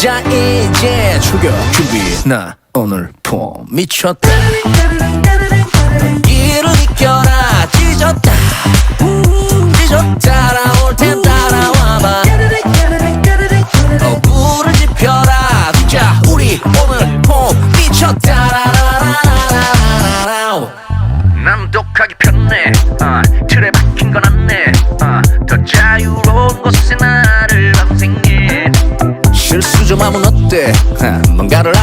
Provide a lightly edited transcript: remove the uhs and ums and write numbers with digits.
자 이제 출격 준비. 나 오늘 폼 미쳤다. 이를 이겨라. 찢었다 따라올 땐 따라와봐. 불을 지펴라. 자 우리 오늘 폼 미쳤다. 난 독하기 편해. 틀에 박힌 건 안내. 더 자유로운 곳에 나를 방생해. 실수 좀 하면 어때? 뭔가를